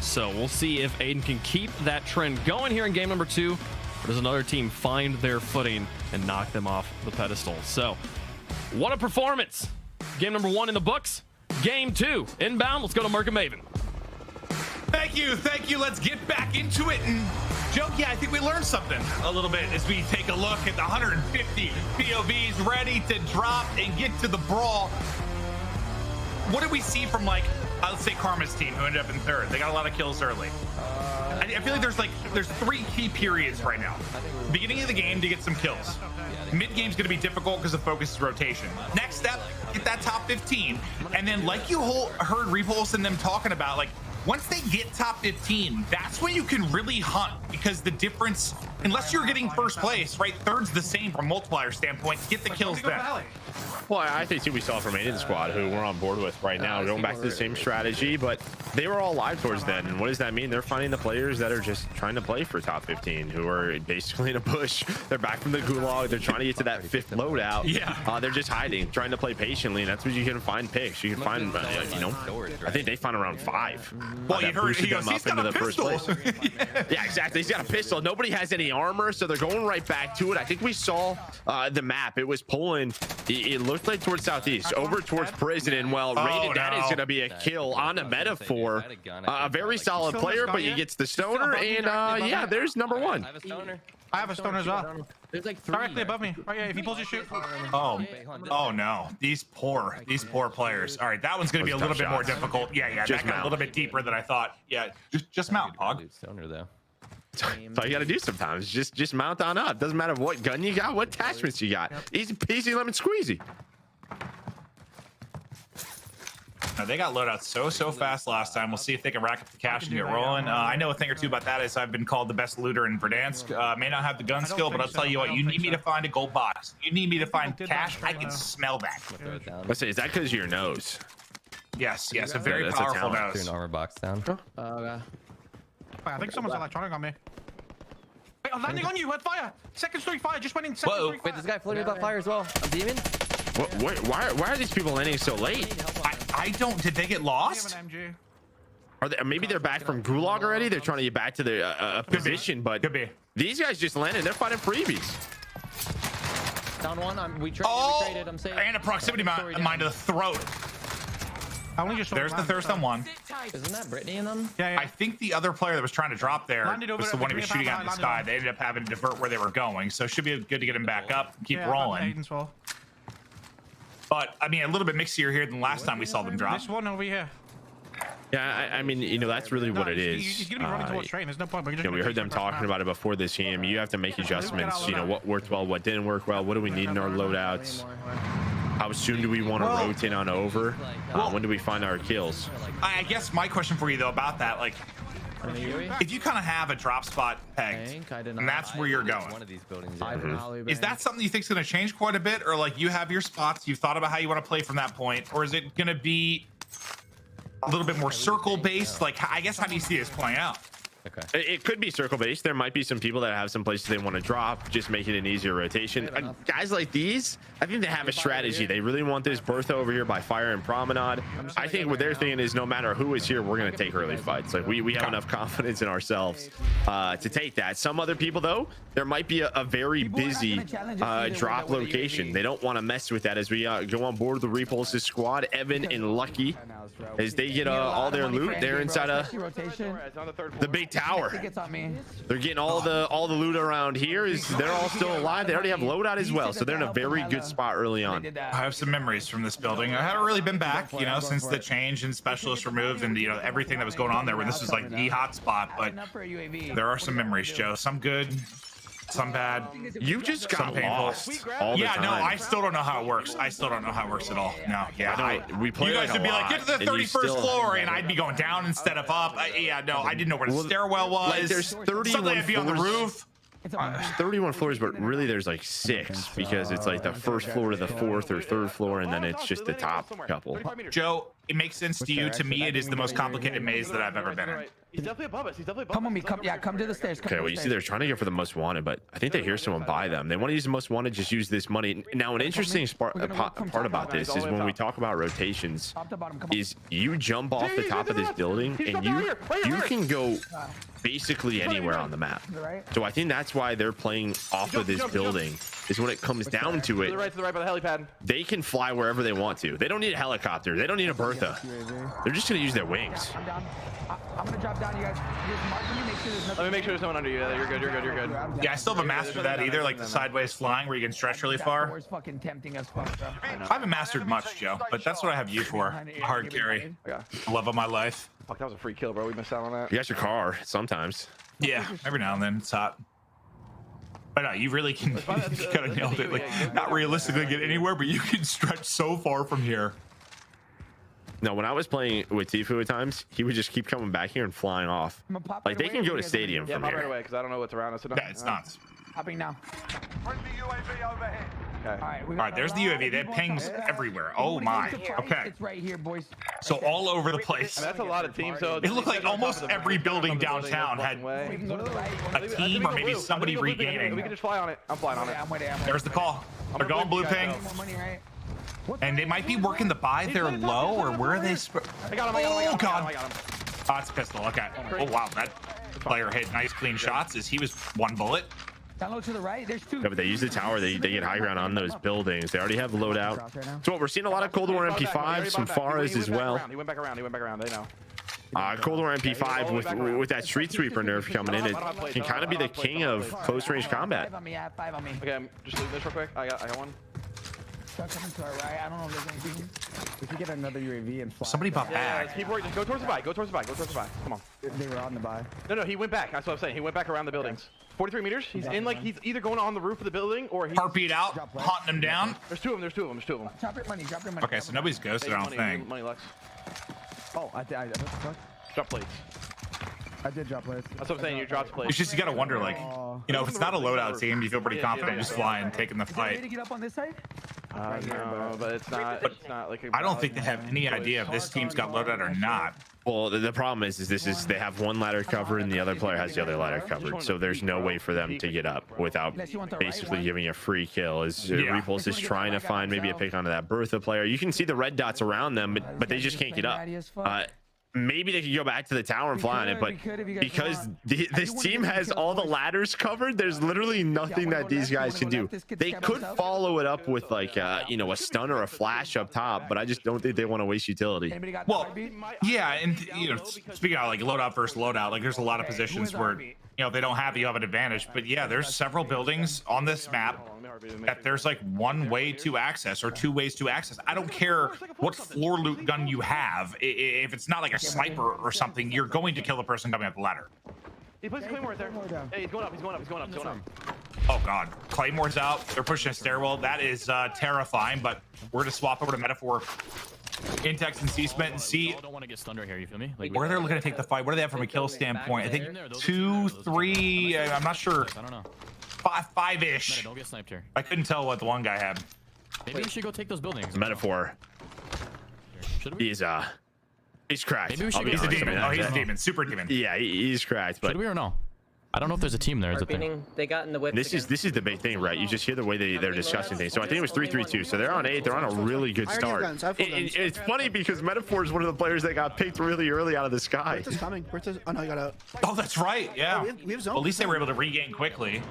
So we'll see if AYDAN can keep that trend going here in game number 2. Or does another team find their footing and knock them off the pedestal? So what a performance. Game number 1 in the books. Game 2 inbound. Let's go to Merc and Maven. Thank you. Let's get back into it. And Joe, yeah, I think we learned something a little bit as we take a look at the 150 POVs ready to drop and get to the brawl. What did we see from, like, let's say Karma's team, who ended up in 3rd? They got a lot of kills early. I feel like there's 3 key periods right now. Beginning of the game to get some kills. Mid game's going to be difficult because the focus is rotation. Next step, get that top 15, and then like you heard Repulse and them talking about, like, once they get top 15, that's when you can really hunt, because the difference, unless you're getting first place, right? 3rd's the same from multiplier standpoint. Get the kills then. Well, I think too, we saw from AYDAN squad, who we're on board with right now, going back to the same strategy, but they were all live towards then. And what does that mean? They're finding the players that are just trying to play for top 15, who are basically in a push. They're back from the gulag. They're trying to get to that 5th loadout. Yeah. They're just hiding, trying to play patiently, and that's what you can find picks. You can find, you know, I think they found around 5. Well, you heard he goes, them up into the first place. Yeah, exactly. He's got a pistol. Nobody has any armor, so they're going right back to it. I think we saw the map. It was pulling. It looked like towards southeast, over towards prison, and well, rated that is going to be a kill on a metaphor. A very solid player, but he gets the stoner, and yeah, there's number 1. I have a stoner as well. There's like 3 directly above me. Right, yeah, if he pulls his shoot. Oh no, these poor players. All right, that one's going to be a little bit more difficult. Yeah, that got a little bit deeper than I thought. Yeah, just mount, Pog. Stoner though. That's all you got to do sometimes. Just mount on up. Doesn't matter what gun you got, what attachments you got. Easy peasy lemon squeezy. Now, they got loadouts so fast last time. We'll see if they can rack up the cash and get rolling. I know a thing or two about that, as I've been called the best looter in Verdansk. May not have the gun skill, but I'll tell you what, you need me to find a gold box. You need me to find cash. I can smell that. Let's say, is that because of your nose? Yes, a very powerful nose. An armor box down. Okay. I think someone's electronic on me. Wait, I'm landing on you. What fire? Second story fire. Just went in second story fire. Wait, this guy floated about fire as well. I'm demon. Why are these people landing so late? I don't. Did they get lost? Are they? Maybe they're back from gulag already. They're trying to get back to their position, but could be. These guys just landed. They're fighting freebies. Down 1. We traded. I'm saying. And a proximity mine to the throat. There's the thirst on 1. Isn't that Brittany in them? Yeah. I think the other player that was trying to drop there was the one he was shooting at in the sky. They ended up having to divert where they were going, so it should be good to get him back up and keep rolling. But I mean, a little bit mixier here than last time we saw them drop. This one over here. Yeah, I mean, you know, that's really what it is. He's gonna be running towards train. There's no point. You know, we heard them talking about it before this game. You have to make adjustments. You know, what worked well, what didn't work well. What do we need in our loadouts? How soon do we want to rotate on over? When do we find our kills? I guess my question for you though about that, like, if you kind of have a drop spot pegged, and that's where you're going, is that something you think is going to change quite a bit, or like you have your spots, you've thought about how you want to play from that point, or is it going to be a little bit more circle based? Like, I guess, how do you see this playing out? Okay. It could be circle based. There might be some people that have some places they want to drop, just make it an easier rotation. Guys like these, I think they have a strategy. They really want this Bertha over here by Fire and Promenade. I think what they're thinking is, no matter who is here, we're going to take early fights. Like, we have enough confidence in ourselves to take that. Some other people, though, there might be a very busy drop location. They don't want to mess with that as we go on board the Repulses squad. Evan and Lucky, as they get all their loot, they're inside the big tower. They're getting all the loot around here. They're all still alive. They already have loadout as well, so they're in a very good spot early on. I have some memories from this building. I haven't really been back, you know, since the change and specialist removed and, you know, everything that was going on there when this was like the hot spot. But there are some memories, Joe. Some good, some bad. You just got lost all the time. No, I still don't know how it works. I still don't know how it works at all. No, we play. You guys would be like, get to the 31st floor, and I'd be going down instead of up. Yeah, no, I didn't know where the stairwell was. Like, there's 31 Suddenly I'd be on the roof. There's 31 floors, but really there's like 6, because it's like the first floor to the 4th or 3rd floor, and then it's just the top couple. Joe, it makes sense to you. To me, it is the most complicated maze that I've ever been in. He's definitely above us. He's definitely above Come us. on me. Come to the stairs. Okay, well, you see, they're trying to go for the most wanted, but I think they hear someone buy them. They want to use the most wanted, just use this money. Now, an interesting part about this is when we talk about rotations, is you jump off the top of this building and you can go basically anywhere on the map. So I think that's why they're playing off of this building. Is when it comes down to it, To the right by the helipad. they can fly wherever they want to. They don't need a helicopter. They don't need a Bertha. They're just going to use their wings. I'm gonna drop down, you guys. Let me make sure there's someone under you. Yeah, you're good. You're good. You're good. Yeah, I still haven't mastered that either, like the sideways flying where you can stretch really far. Fucking tempting as fuck, bro. I haven't mastered much, Joe, but that's what I have you for. Hard carry. Okay. Love of my life. Fuck, that was a free kill, bro. We missed out on that. You got your car sometimes. Yeah, every now and then it's hot. But no, you really can kind of nailed it. Like, not realistically get anywhere, but you can stretch so far from here. No, when I was playing with Tifu at times, he would just keep coming back here and flying off. Like, they can go to stadium Yeah, from pop right here. away because I don't know what's around us. Yeah, it's nuts. Hopping now. Okay. All All right, there's the UAV. That pings everywhere. Oh my. Okay. It's right here, boys. So all over the place. I mean, that's a lot of teams. So It looked like almost every building downtown had We can go to the right. a team or maybe somebody We regaining. can just fly on it. I'm flying on it. I'm with it. There's the call. They're going blue ping. More money, right? And they might be working the buy there low, or where are they? I got him. Oh, God. I got him. Oh, it's pistol. Okay. Oh, wow. That player hit nice, clean shots as he was one bullet. Down low to the right. There's two. Yeah, but they use the tower. They get high ground on those buildings. They already have the loadout. So what we're seeing a lot of Cold War MP5s, some Faras as well. He went back around. They know. Cold War MP5 with that street sweeper nerf coming in, it can kind of be the king of close range combat. 5 on me. I have 5 on me. Okay, I'm just leave this real quick. I got one. Truck coming to our right. I don't know if there's anything. We could get another UAV and fly. Somebody bought Yeah, back. keep working. Just go towards the buy. Go towards the buy. Come on. They were on the buy. No, he went back. That's what I'm saying. He went back around the buildings. 43 meters. He's in like he's either going on the roof of the building or he's. Heartbeat out, hunting them down. There's two of them. Drop your money. Drop your money. Okay, so nobody's ghosted, I don't think. Money, Lux. Oh, what the fuck? Drop plates. I did drop plates. That's what I'm saying. You dropped plates. It's just you gotta wonder, like, you know, if it's not a loadout team, you feel pretty confident just flying, taking the Is there a way to fight. get up on this side? No, but it's not. It's not like. I don't think they have any idea if this team's got loadout or not. Well, the problem is they have one ladder covered and the other player has the other ladder covered. So there's no way for them to get up without basically giving a free kill. As Repulse is trying to find maybe a pick onto that Bertha player. You can see the red dots around them, but they just can't get up. Maybe they could go back to the tower and fly on it, but because this team has all the ladders covered, there's literally nothing that these guys can do. They could follow it up with like you know, a stun or a flash up top, but I just don't think they want to waste utility. Well, yeah, and you know, speaking of like loadout versus loadout, like there's a lot of positions where, you know, if they don't have you have an advantage. But yeah, there's several buildings on this map that there's like one way to access or two ways to access. I don't care what floor loot gun you have. If it's not like a sniper or something, you're going to kill the person coming up the ladder. He puts a claymore right there. Hey, he's going up. Oh God, Claymore's out. They're pushing a stairwell. That is terrifying, but we're to swap over to Metaphor. Intex and C-Spent and see I don't want to get stunned right here. You feel me? Like, where they're looking to take the fight. What do they have from a kill standpoint? I think 2, 3. I'm not sure. I don't know. 5-ish. Don't get sniped here. I couldn't tell what the one guy had. Maybe we should go take those buildings. Metaphor. Should we? He's cracked. Maybe we should He's a go- demon. Oh, he's a demon. Super demon. Yeah, he's cracked. But Should we or no? I don't know if there's a team there. Is the thing. Meaning they got in the whip. this is the big thing, right? You just hear the way they're discussing things. So I think it was 3-3-2. So they're on 8. They're on a really good start. It's funny because Metaphor is one of the players that got picked really early out of the sky. Bertha's coming. Bertha's. Oh no, he got out. Oh, that's right. Yeah. We have zone. Well, at least they were able to regain quickly.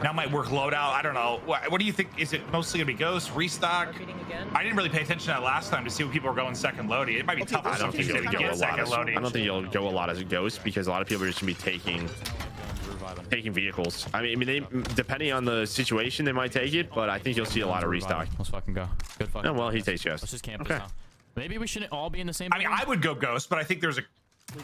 Now might work loadout. I don't know. What do you think? Is it mostly gonna be Ghost restock? I didn't really pay attention to that last time to see what people were going second loading. It might be tough. I don't think you'll go a lot of. I don't think you'll go a lot as a Ghost because a lot of people are just gonna be taking vehicles. I mean, they depending on the situation, they might take it, but I think you'll see a lot of restock. Let's fucking go. Good fucking. Oh, well, he takes Let's Ghost. just camp Okay. this now. Maybe we shouldn't all be in the same. I mean, I would go Ghost, but I think there's a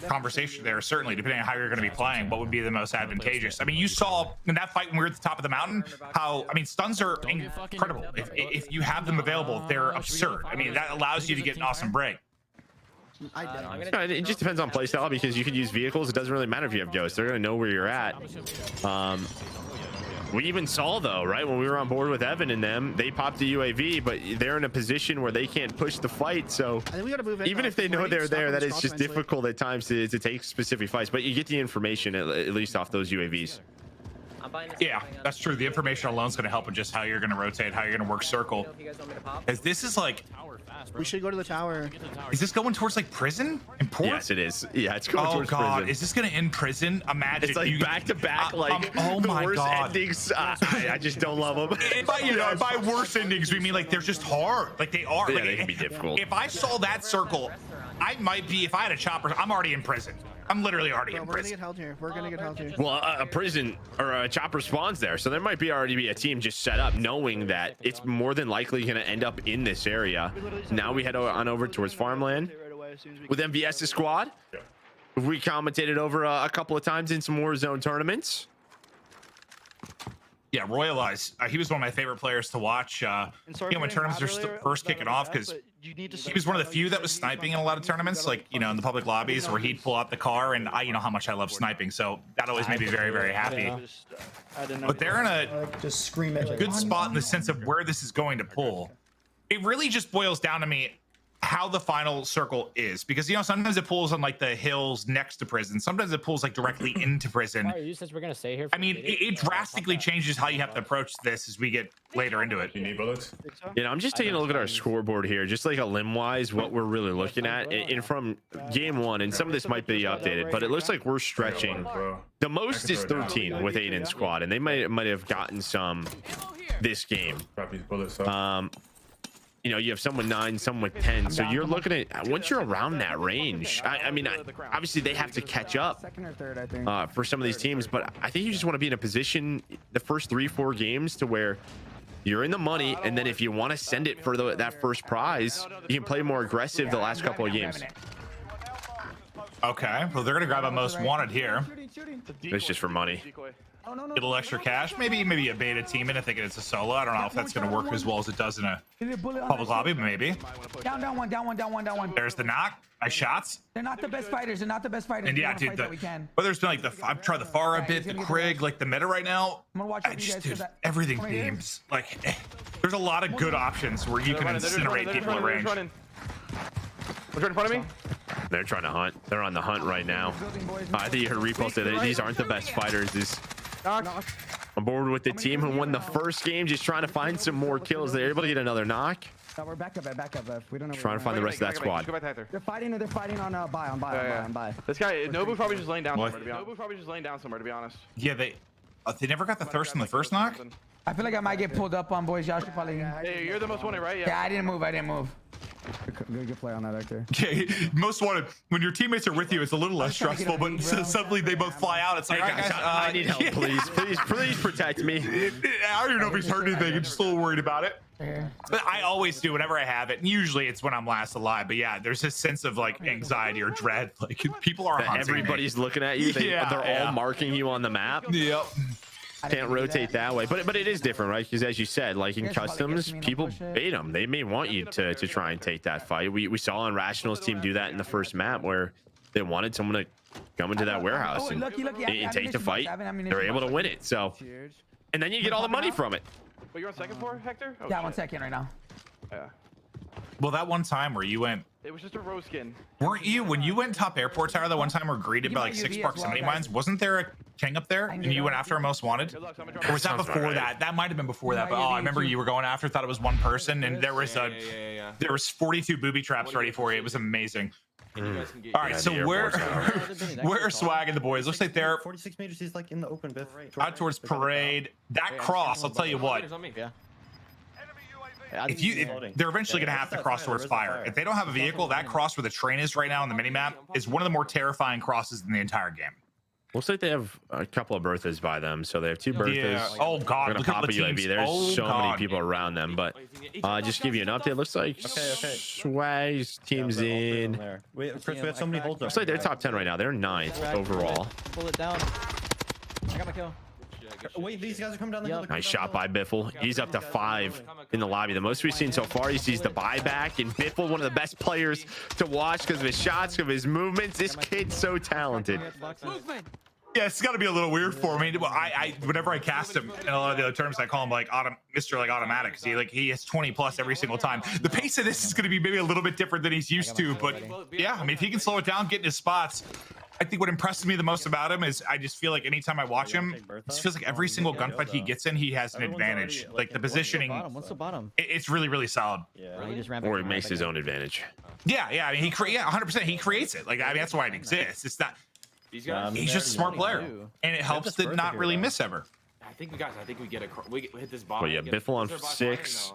conversation there, certainly, depending on how you're going to be playing, what would be the most advantageous. I mean, you saw in that fight when we were at the top of the mountain how, I mean, stuns are incredible. If you have them available, they're absurd. I mean, that allows you to get an awesome break. It just depends on playstyle because you can use vehicles. It doesn't really matter if you have Ghosts. They're going to know where you're at. We even saw, though, right, when we were on board with Evan and them, they popped the UAV, but they're in a position where they can't push the fight. So I think we gotta move in, even if they know 40, they're stop there, on that this is just cross eventually. difficult at times to take specific fights. But you get the information at least off those UAVs. Yeah, that's true. The information alone is going to help with just how you're going to rotate, how you're going to work circle. As this is like, We should go to the tower. is this going towards like prison and port? Yes, it is. Yeah, it's going Oh towards God, prison. is this going to end prison? Imagine It's like back to back, like oh the my worst God. endings. I just don't love them. By worst endings, we mean like they're just hard. Like they are. Yeah, Like, they can be difficult. If I saw that circle, I might be. If I had a chopper, I'm already in prison. I'm literally already Bro, in we're gonna prison. get held here. We're gonna get held here. Well, a prison or a chopper spawns there, so there might be already be a team just set up, knowing that it's more than likely going to end up in this area. Now we head on over towards farmland with MVS's squad. We commentated over a couple of times in some Warzone tournaments. Yeah, Royalize. He was one of my favorite players to watch. When tournaments are first kicking off, because he was one of the few that was sniping in a lot of tournaments, like in the public lobbies where he'd pull out the car, and you know how much I love sniping, so that always made me very, very happy. But they're in a Just scream it. good spot in the sense of where this is going to pull. It really just boils down to me how the final circle is, because sometimes it pulls on like the hills next to prison, sometimes it pulls like directly into prison. You said we're gonna stay here. I mean, it drastically changes how you have to approach this as we get later into it. You need bullets? I'm just taking a look at our scoreboard here, just like a limb wise, what we're really looking at. And from game one, and some of this might be updated, but it looks like we're stretching. The most is 13 with AYDAN's squad, and they might have gotten some this game. Drop these bullets up. You have some with 9, some with 10. So you're looking at once you're around that range. I mean, obviously they have to catch up Second or third, I think. for some of these teams, but I think you just want to be in a position the first 3-4 games to where you're in the money, and then if you want to send it for that first prize, you can play more aggressive the last couple of games. Okay, well, they're gonna grab a most wanted here. It's just for money. Get a little extra cash, maybe a beta team in if they get it's a solo. I don't know if that's gonna work as well as it does in a public lobby, but maybe. Down one. There's the knock. Nice shots. They're not the best fighters. And yeah, dude, but there's been like I've tried the Pharah a bit, the Krig, like the meta right now. Dude, everything beams. Like, there's a lot of good options where you can incinerate people at range. What's right in front of me? They're trying to hunt. They're on the hunt right now. I think you heard Repo say that these aren't the best fighters. I'm board with the team who won the first game, just trying to find some more kills. They're able to get another knock. No, we're back up left. We don't know. Trying to find the rest of that squad. Go back, Hector. They're fighting on buy. This guy, Nobu's probably just laying down somewhere, to be honest. Yeah, they never got the thirst on the first knock. I feel like I might get pulled up on, boys. Y'all should probably. Hey, you're the most wanted, right? Yeah, I didn't move. Good play on that, Hector. Okay, most wanted. When your teammates are with you, it's a little less stressful, but suddenly they both fly out. It's like, Hey guys, I need help, please protect me. I don't even know if he's heard anything. I'm just a little worried about it. But I always do whenever I have it. And usually it's when I'm last alive. But yeah, there's this sense of like anxiety or dread. Like people are hunting Everybody's me. looking at you. They're all marking you on the map. Yep. Can't rotate that way, but it is different, right? Because as you said, like in customs, people bait them. They may want you to try and take that fight. We saw on Rational's team do that in the first map where they wanted someone to come into that warehouse and take the fight. They're able to win it. So, and then you get all the money from it. But you're on second floor, Hector? Oh, Yeah, 1 second right now. Yeah. Well, that one time where you went, It was just a rose skin. weren't you, when you went top airport tower, that one time we're greeted by like 6 proximity mines, wasn't there a king up there and you went after a most wanted? Or was that before that? That might have been before that, but I remember you were going after, thought it was one person, and there was there was 42 booby traps ready for you. It was amazing. All right, so where are Swag and the boys? Looks like they're 46 meters. He's like in the open bit. out towards Parade. That cross, I'll tell you what. If they're eventually going to have to cross towards fire. If they don't have a vehicle, that cross where the train is right now on the minimap is one of the more terrifying crosses in the entire game. Looks like they have a couple of Berthas by them, so they have 2 Berthas. Yeah. Oh God, We're look gonna at pop the a UAV. teams. There's so many people around them, but just give you an update. Looks like Swag's team's in. Chris, we have so many holds. Looks like they're top 10 right now. They're 9th overall. Pull it down. I got my kill. Wait, these guys are coming down the hill. Nice shot by Biffle. He's up to 5 in the lobby. The most we've seen so far. He sees the buyback, and Biffle, one of the best players to watch because of his shots, of his movements. This kid's so talented. Yeah, it's got to be a little weird for me. I whenever I cast him in a lot of the other terms, I call him like Mr. like automatic. He has 20 plus every single time. The pace of this is going to be maybe a little bit different than he's used to, but yeah, I mean, if he can slow it down, get in his spots. I think what impresses me the most about him is I just feel like anytime I watch him, it just feels like every single gunfight he gets in, he has an advantage. Like the positioning, What's the bottom? it's really, really solid. Yeah. He just ran Or back he makes his own advantage. Yeah, I mean, 100%. He creates it. Like, I mean, that's why it exists. It's not. He's just a smart player, and it helps to not really miss ever. I think we get we hit this bomb. But yeah, Biffle on 6.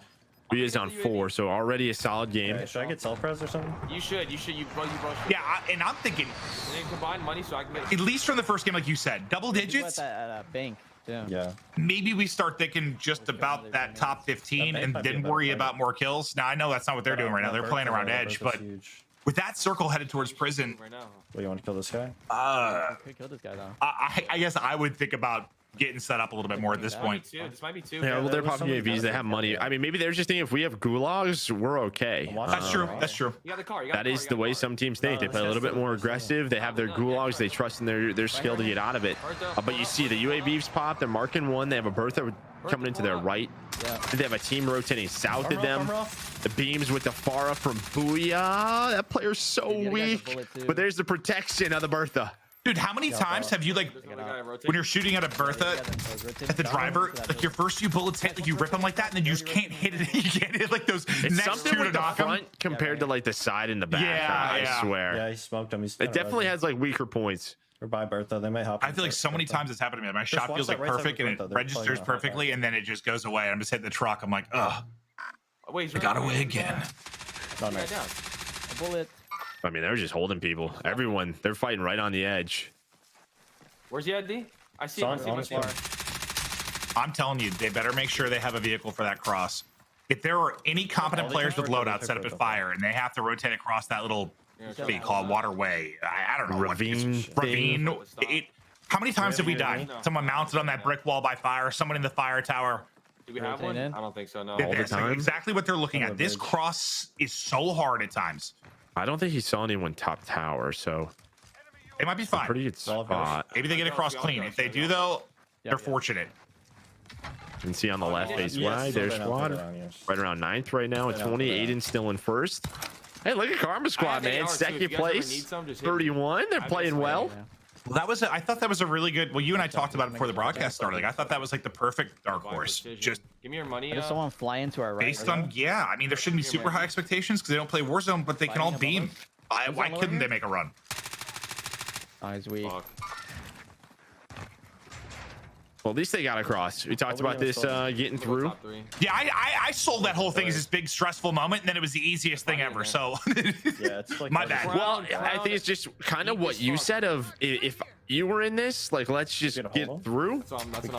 He is on 4, so already a solid game. Should I get self-res or something? You should. You both. Yeah, and I'm thinking, combine money so I can get. at least from the first game, like you said, double digits. Bank. Yeah. Maybe we start thinking just about that top 15 and then worry about more kills. Now I know that's not what they're doing right now. They're playing around edge, but with that circle headed towards prison, Right now. What, you want to kill this guy? Kill this guy though. I guess I would think about getting set up a little bit more at this point. This might be 2. Yeah, well, they're popping UAVs. They have money. I mean, maybe they're just thinking if we have gulags, we're okay. That's true. That's true. You got the car. That is the way some teams think. They play a little bit more aggressive. They have their gulags. They trust in their skill to get out of it. But you see the UAVs pop. They're marking one. They have a Bertha coming into their right. They have a team rotating south of them. The beams with the Farah from Booyah. That player's so weak. But there's the protection of the Bertha. Dude, how many times have you, like, when you're shooting at a Bertha, at the driver, like your first few bullets hit, like you rip them like that, and then you just can't hit it. You can't hit like those It's next something two to with the knock them. front compared to like the side and the back. I swear. Yeah, he smoked him. It definitely has like weaker points. Or by Bertha, they might hop. I feel like so many times it's happened to me. My shot watch feels that like right side perfect of and Bertha. it They're registers playing off perfectly, and then it just goes away. I'm just hitting the truck. I'm like, ugh, Wait, I got away again. Oh, nice. A bullet. I mean, they're just holding people. Everyone, they're fighting right on the edge. Where's the ID? I see him. I see him. I see him. I'm telling you, they better make sure they have a vehicle for that cross. If there are any competent players with loadouts set up at fire and they have to rotate across that little, what do you call it, waterway? I don't know. Ravine. Ravine. How many times have we died? Someone mounted on that brick wall by fire, someone in the fire tower. Do we have one? I don't think so, no. All the That's time? exactly what they're looking at. This cross is so hard at times. I don't think he saw anyone top tower, so They might be fine. pretty good spot. Maybe they get across clean. If they do, though, they're fortunate. You can see on the left face wide, there's squad. Right around 9th right now at 20. Aiden's still in 1st. Hey, look at Karma Squad, man. 2nd place, 31. They're playing well. Well, that was I thought that was a really good. Well, you and I talked about it before the broadcast started. Like, I thought that was like the perfect dark horse. Just give me your money. There's someone fly into our right. based on I mean, there shouldn't be super high expectations because they don't play Warzone, but they can all beam. Why couldn't they make a run? Oh, he's weak. Well, at least they got across. We talked about this getting through. Yeah, I sold that whole thing as this big stressful moment, and then it was the easiest thing ever. So, Yeah, it's like my bad. Well, I think it's just kind of what you said of if you were in this, like, let's just get through.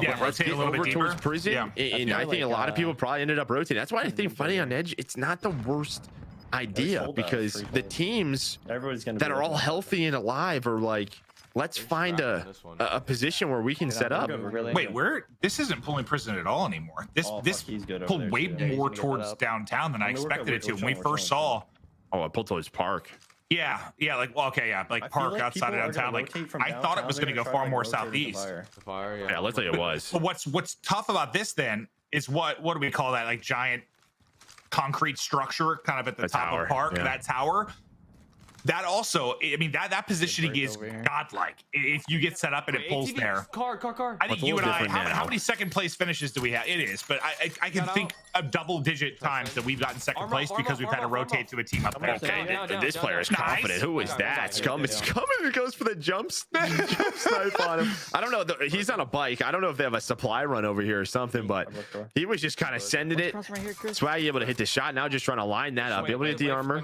Yeah, rotate a little bit over deeper. towards prison. Yeah. And I think a lot of people probably ended up rotating. That's why I think fighting on edge, it's not the worst idea because the teams that are all healthy and alive are like, let's find a position where we can set up. Wait, this isn't pulling prison at all anymore. This pulled way more towards downtown than I expected it to. When we first saw, I pulled towards Park. Yeah, like, well, okay, yeah, like Park outside of downtown. Like, I thought it was going to go far more southeast. Yeah, looks like it was. But what's tough about this then is what do we call that? Like giant concrete structure, kind of at the top of Park. That tower. That also, I mean, that positioning is godlike. If you get set up and it pulls there. Car. I think you and I, how many second place finishes do we have? It is, but I can think of double-digit times that we've gotten second place because we've had to rotate to a team up there. Okay, this player is confident. Who is that? Scum is coming. He goes for the jump snipe on him. I don't know. He's on a bike. I don't know if they have a supply run over here or something, but he was just kind of sending it. Swaggy able to hit the shot. Now just trying to line that up. Able to hit the armor.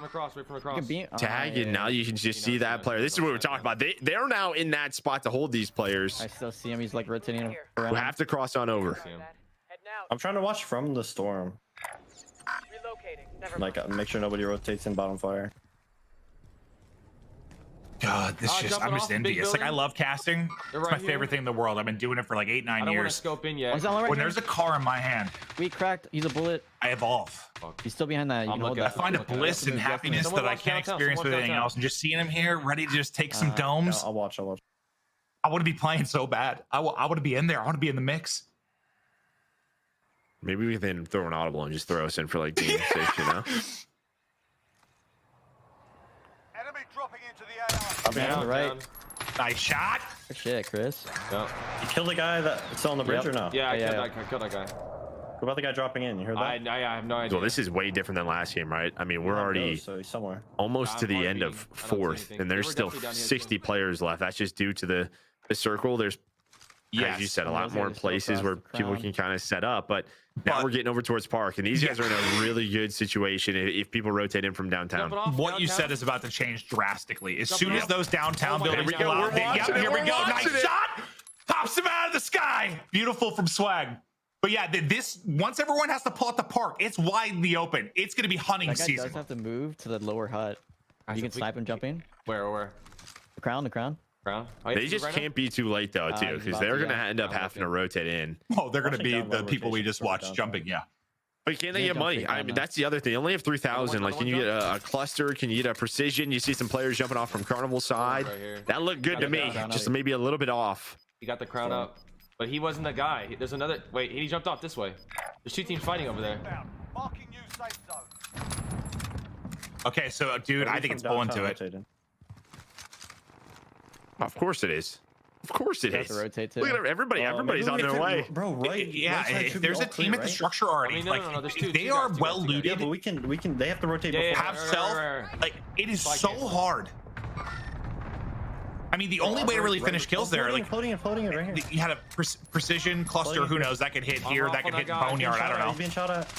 Tag it. Now you can just see that player. This is what we're talking about. They're now in that spot to hold these players. I still see him. He's like rotating We around. have to cross on over. I'm trying to watch from the storm. Like, make sure nobody rotates in bottom fire. God, I'm just envious. Like, I love casting. It's my favorite thing in the world. I've been doing it for like 8-9 years. I don't want to scope in yet. When there's a car in my hand, We cracked. He's a bullet. I evolve. He's still behind that. You can hold I that. find a bliss and happiness that I can't experience with anything else. And just seeing him here, ready to just take some domes. I'll watch. I want to be playing so bad. I want to be in there. I want to be in the mix. Maybe we can throw an audible and just throw us in for like game 6, you know? Enemy dropping into the AR. I'm behind the right. Nice shot. Good shit, Chris. You killed the guy that's on the bridge or no? Yeah, I killed that guy. What about the guy dropping in? You heard that? I have no idea. Well, this is way different than last game, right? I mean, we're already So he's somewhere. almost to the I'm end already- of I don't see 4th, anything. and They there's were still definitely down here 60 players left. That's just due to the circle. There's, as you said, a lot those more guys are still places across where the people crowd. can kind of set up. But now we're getting over towards Park, and these guys are in a really good situation if people rotate in from downtown. What you said is about to change drastically. As soon as those downtown Oh my buildings God. go We're out, yep, watching it. here we We're go. watching Nice it. shot. Pops him out of the sky. Beautiful from Swag. But yeah, this once everyone has to pull out the park, it's widely open. It's going to be hunting That guy season. does have to move to the lower hut. You can snipe him jumping. Where? The crown. Crown? Oh, They just can't be too late though, too, he's because about they're to, going to yeah. end up having to rotate in. Oh, they're going to be Watching the down people we rotation just for watched downtown. jumping. Yeah. But can they Yeah, get jump money? straight I down mean, now. that's the other thing. They only have 3,000. Like, can you get a cluster? Can you get a precision? You see some players jumping off from Carnival side. Right here. That looked good to me. Just maybe a little bit off. He got the crown up, but he wasn't the guy. There's another. Wait, he jumped off this way. There's 2 teams fighting over there. Marking new safe zone. Okay, so dude, I think it's pulling to it. Of course it is. Of course it You have is. to rotate too. Look at everybody. Everybody's on their way. Bro, right? Yeah, right side if should be there's a all clear, team at the right? structure already, I mean, no, like no, there's two they guys, are two guys, well two guys. looted. Yeah, but we can. They have to rotate Yeah, before. Have right, self. right. Like it is Like so it. hard. I mean, the only way to really finish kills there, like floating it right here. you had a precision cluster. Who knows? That could hit here. That could hit Boneyard. I don't He's know. being shot at.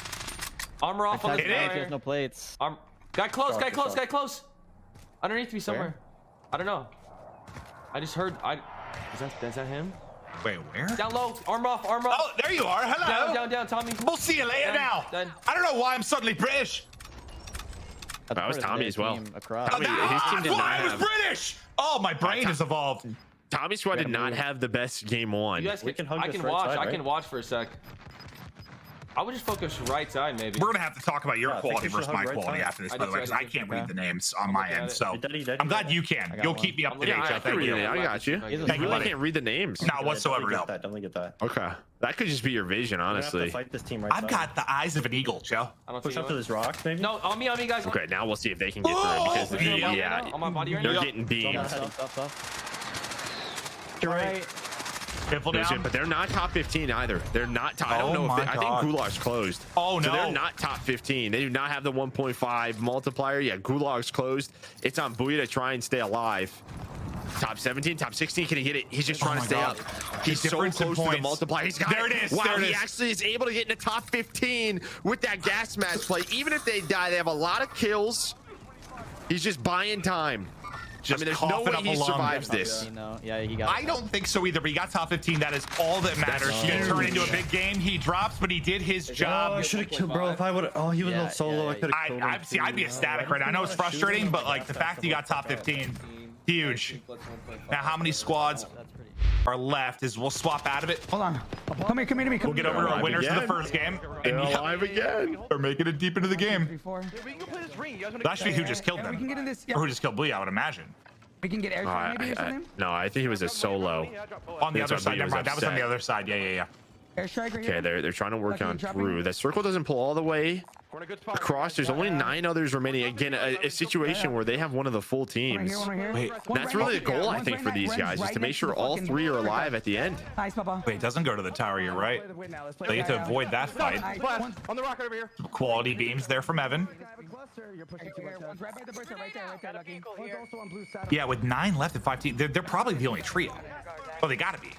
Armor off on the It He is. fire. has no plates. Guy close, Shot, guy good close, shot. guy close. Underneath me somewhere. I don't know. I just heard. Is that him? Wait, where? Down low. Armor off. Armor off. Oh, there you are. Hello. Down, Tommy. We'll see you later Done, now. done. I don't know why I'm suddenly British. That's That was part of Tommy their as well. team Across. Tommy- his team That's did why not I was have- British. Oh, my brain has evolved. Tommy Squad did not have the best game one. You guys We can hug I this can right watch. side, I right? can watch for a sec. I would just focus right side maybe. We're gonna have to talk about your Yeah, I think quality you should versus my hug right quality side. after this, I by the do way, too, because I I do can't too. read the names on I'm my looking at end. it. So Hey, Daddy, I'm glad you can. got You'll one. keep me up I'm to date, looking Joe. at it. Thank you. I got you. He's a Thank you, You buddy. can't read the names. Not whatsoever, no. Definitely get that. Okay. That could just be your vision, We're gonna have to honestly. fight this team right I've side. got the eyes of an eagle, Joe. I don't Push see up to anyone. this rock, maybe. No, on me, guys. Okay, now we'll see if they can get through because On my body yeah, right now? On my body right they're now? getting beamed. You're right. Piffle down. But they're not top 15 either. They're not top. I don't Oh know if my I think God. Gulag's closed. Oh, So no. they're not top 15. They do not have the 1.5 multiplier. Yeah, Gulag's closed. It's on Booyah to try and stay alive. Top 17, top 16. Can he hit it? He's just trying to my stay God. up. He's The so difference in close to the points. multiplier. He's got There it is. Wow, There it he is. actually is able to get in the top 15 with that gas mask play. Even if they die, they have a lot of kills. He's just buying time. Just I mean, there's no coughing way up he a lung. survives this. Yeah, he got. I don't think so either, but he got top 15. That is all that matters. He huge. turned into a big game. He drops, but he did his Oh, I job. should have killed, bro. If I would, oh, he was Yeah, on solo. yeah, I could have killed him. I'd be ecstatic right now. I know it's frustrating, but like the fact that you got top 15, huge. Now, how many squads are left? Is we'll swap out of it. Hold on. Come here to me. We'll get over to our Alive winners of the again. first game. They're And alive again. they're making it deep into the game. 3, 4. We can play this ring. You guys want That should be who just killed Yeah, we can them. get in this. Or who just killed Booyah, I would imagine. We can get airtime maybe or something. No, I think it was a solo. On the That's other why side, Booyah never was mind. That was on upset. the other side. Yeah. Airstrike right Okay, here. they're trying to work Lucky on dropping. through. That circle doesn't pull all the way We're in a good spot. across. There's only 9 others remaining. Again, a situation where they have one of the full One right teams. here, one right here. Wait, One That's right really next the to- goal, I one's think, right for ne- these one's guys, is right to make next sure the all fucking 3 are door. alive at the end. Nice, Papa. Wait, it doesn't go to the tower. You're right. They get to avoid that fight. Nice. Splash. One's- On the rock over here. Quality beams there from Evan. You're pushing too much. One's right by the bridge, right there, Lucky. One's also on blue side. Yeah, with 9 left and 5 teams, they're probably the only trio. Oh, they gotta be.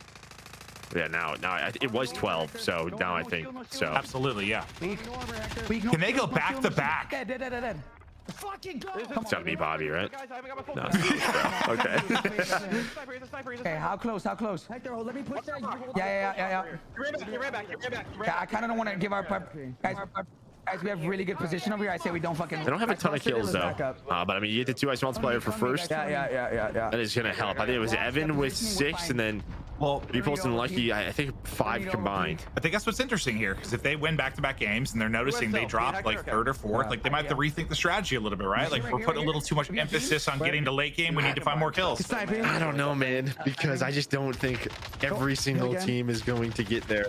Yeah, now it was 12, so now I think so. Absolutely, yeah. Can they go back to back? Dead. Fucking go. It's gotta be Bobby, right? Guys, I haven't got my phone. No, back. okay. He's a sniper. He's a sniper. Okay, how close? Hector, let me push that. You hold Yeah. He ran back. Yeah, I kind of don't want to give our guys. Guys, we have really good position over here. I say we don't fucking. They don't have a ton of kills though, back up. but I mean, you get the 2 ice multiplier for first. Yeah. That is gonna help. I think it was Evan with 6, and then Well, Repulse and Lucky, I think 5 combined. I think that's what's interesting here, because if they win back-to-back games and they're noticing they drop like 3rd or 4th, like they might have to rethink the strategy a little bit, right? Like we're putting a little too much emphasis on getting to late game. We need to find more kills. I don't know, man, because I just don't think every single team is going to get there.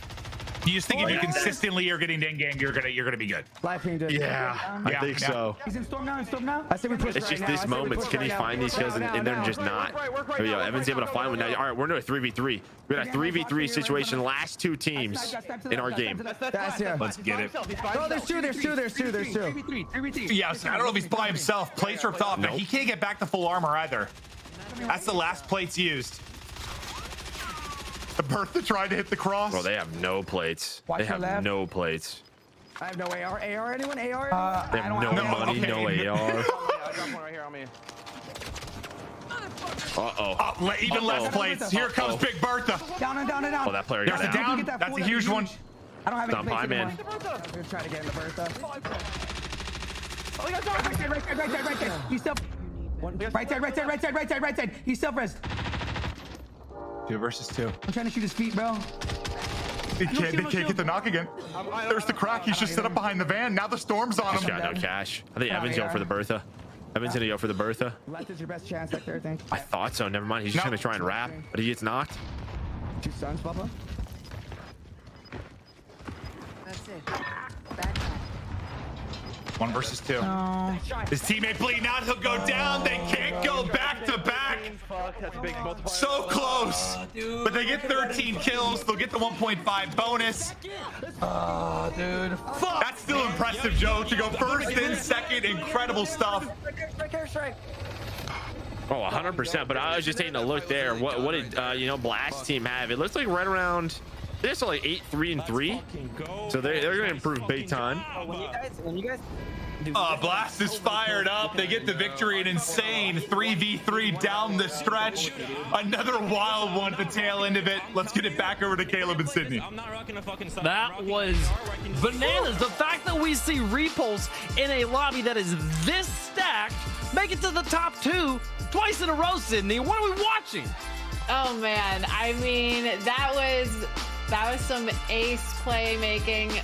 You just think if you consistently are getting to end game, you're gonna be good. Yeah, I think so. He's in storm now. I say we push It's just these moments. Can he find these kills and they're just not? Here we go. Evan's able to find one now. All right, we're into a 3v3. We got a 3v3 situation. Last 2 teams in our game. Let's get it. Oh, there's two. 3v3. Yes, I don't know if he's by himself. Plates ripped off, but he can't get back to full armor either. That's the last plates used. The Bertha tried to hit the cross. Bro, they have no plates. They have no plates. I have no AR. AR, anyone? AR? They have no money, no AR. Uh-oh. Even less plates. Here comes Big Bertha. Down. Oh, that player got down. down. That's a huge one. I don't have any Stop plates high, man. anymore. I'm gonna try to get in the Bertha. Right there. He's still. Right side. He's self-res. 2 versus 2. I'm trying to shoot his feet, bro. They can't get the knock again. There's the crack. He's just set up behind the van. Now the storm's on him. He's got no cash. I think Evan's going for the Bertha. Evan's gonna go for the Bertha. Left is your best chance right there, I think. I thought so. Never mind. He's just gonna try and wrap, but he gets knocked. 2 stuns, Bubba. That's it. 1 versus 2. His teammate bleeding out. He'll go down. They can't go back to back. So close. But they get 13 kills. They'll get the 1.5 bonus. Dude. That's still impressive, Joe. To go first and second. Incredible stuff. Oh, 100%. But I was just taking a look there. What did Blast team have? It looks like right around. They're still like 8-3-3, so they're going to improve big time. When you guys Blast is fired up. They get the victory. An insane 3v3 down the stretch. Another wild one at the tail end of it. Let's get it back over to Caleb and Sydney. That was bananas. The fact that we see Repulse in a lobby that is this stacked make it to the top 2 twice in a row, Sydney. What are we watching? Oh man, I mean that was some ace playmaking.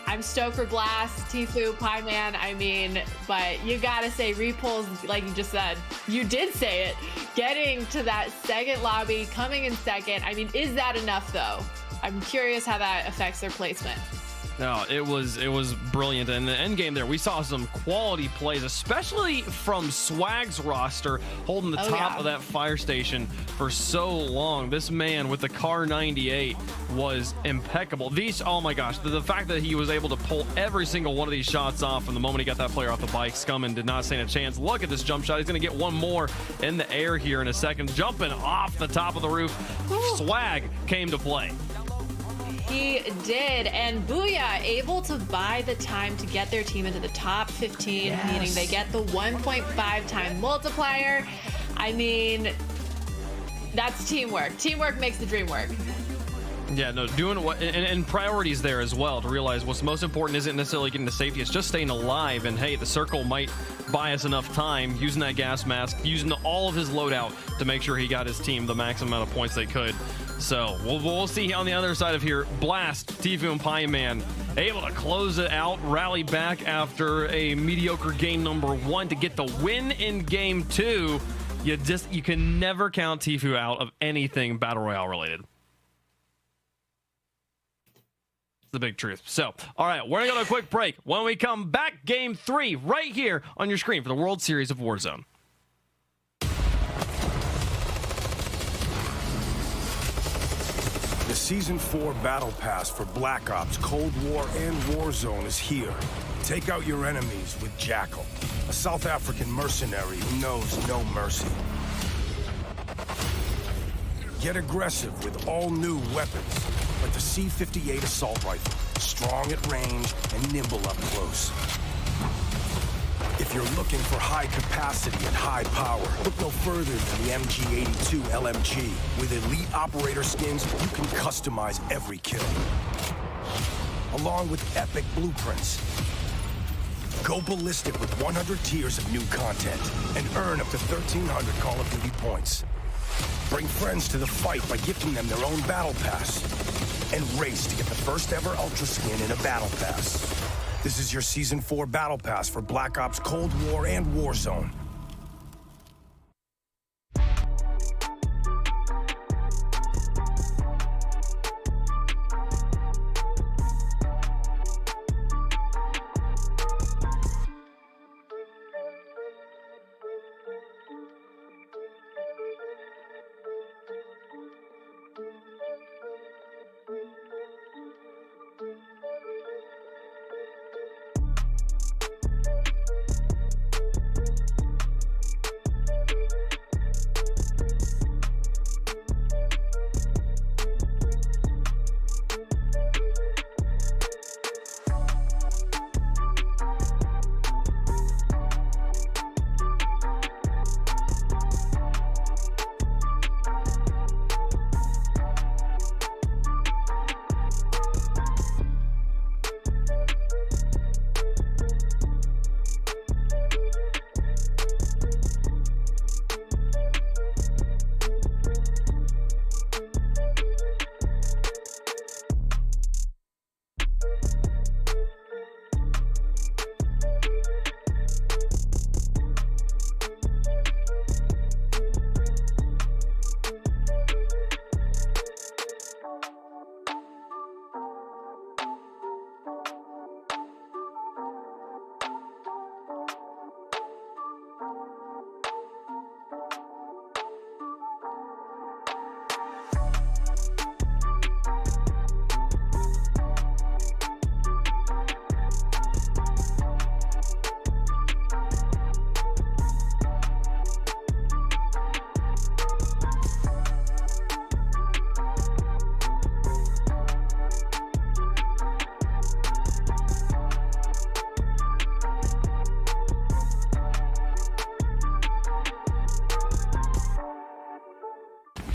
I'm stoked for Blast, Tfue, Pie Man. I mean, but you gotta say Repulse, like you just said. You did say it. Getting to that second lobby, coming in second. I mean, is that enough though? I'm curious how that affects their placement. No, it was brilliant. In the end game there, we saw some quality plays, especially from SWAGG's roster, holding the top of that fire station for so long. This man with the Car 98 was impeccable. Oh my gosh, the fact that he was able to pull every single one of these shots off from the moment he got that player off the bike, Scummin did not stand a chance. Look at this jump shot. He's going to get one more in the air here in a second, jumping off the top of the roof. SWAGG came to play. He did, and Booyah able to buy the time to get their team into the top 15, meaning they get the 1.5 time multiplier. I mean, that's teamwork. Teamwork makes the dream work. Yeah, no, doing what and priorities there as well, to realize what's most important isn't necessarily getting to safety, it's just staying alive. And hey, the circle might buy us enough time using that gas mask, using all of his loadout to make sure he got his team the maximum amount of points they could. So we'll see on the other side of here. Blast, Tfue, and Pie Man able to close it out, rally back after a mediocre game number 1 to get the win in game 2. You can never count Tfue out of anything Battle Royale related. It's the big truth. So, all right, we're gonna go to a quick break. When we come back, game 3 right here on your screen for the World Series of Warzone. The Season 4 Battle Pass for Black Ops, Cold War, and Warzone is here. Take out your enemies with Jackal, a South African mercenary who knows no mercy. Get aggressive with all new weapons, like the C-58 assault rifle, strong at range and nimble up close. If you're looking for high capacity and high power, look no further than the MG82 LMG. With elite operator skins, you can customize every kill, along with epic blueprints. Go ballistic with 100 tiers of new content and earn up to 1,300 Call of Duty points. Bring friends to the fight by gifting them their own battle pass. And race to get the first ever Ultra skin in a battle pass. This is your Season 4 battle pass for Black Ops Cold War and Warzone.